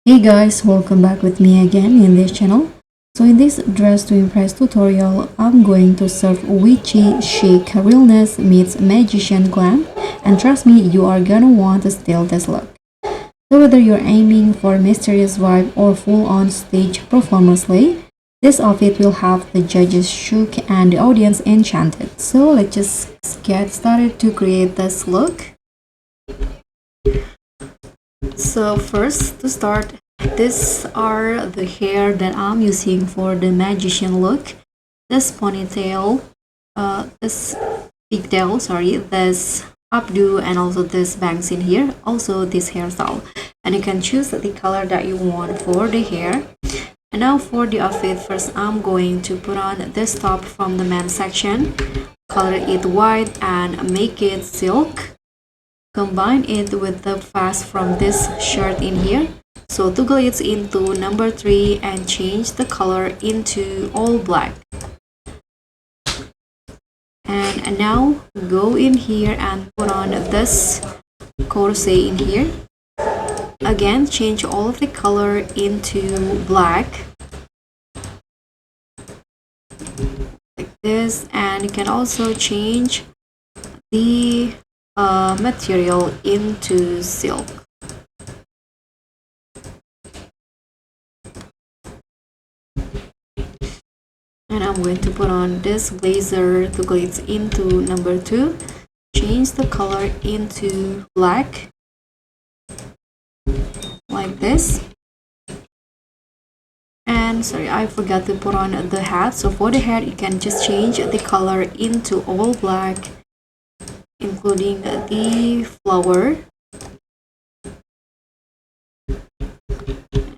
Hey guys, welcome back with me again in this channel. So in this dress to impress tutorial, I'm going to serve witchy chic realness meets magician glam, and trust me, you are gonna want to steal this look. So whether you're aiming for a mysterious vibe or full-on stage performance slay, this outfit will have the judges shook and the audience enchanted. So let's just get started to create this look. So first to start, these are the hair that I'm using for the magician look. This ponytail, this pigtail, sorry, this updo, and also this bangs in here, also this hairstyle. And you can choose the color that you want for the hair. And now for the outfit, first I'm going to put on this top from the men's section, color it white and make it silk. Combine it with the fast from this shirt in here. So toggle it into number 3 and change the color into all black. And now go in here and put on this corset in here. Again, change all of the color into black. Like this. And you can also change the material into silk. And I'm going to put on this blazer to glitz into number 2. Change the color into black. Like this. And sorry, I forgot to put on the hat. So for the hat, you can just change the color into all black, including the flower.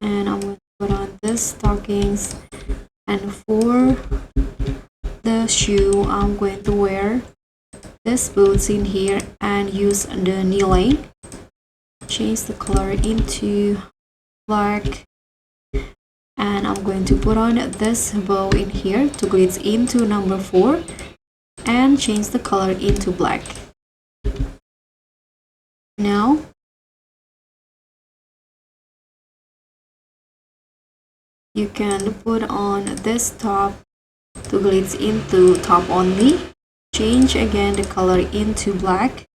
And I'm going to put on this stockings. And for the shoe, I'm going to wear this boots in here and use the knee length. Change the color into black. And I'm going to put on this bow in here to glitz into number 4 and change the color into black. Now you can put on this top to glitz into top only. Change again the color into black.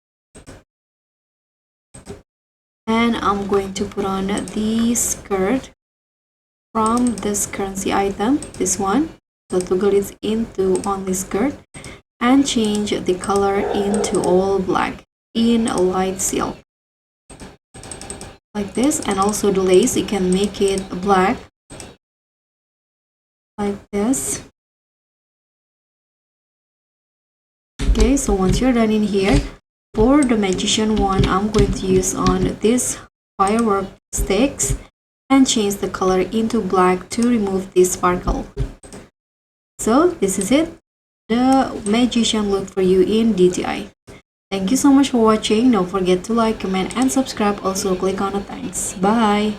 And I'm going to put on the skirt from this currency item, this one. So to glitz into only skirt and change the color into all black in light silk. Like this. And also the lace, you can make it black. Like this. Okay, so once you're done in here, for the magician one, I'm going to use on this firework sticks and change the color into black to remove this sparkle. So this is it, the magician look for you in DTI. Thank you so much for watching. Don't forget to like, comment, and subscribe. Also click on the thanks. Bye.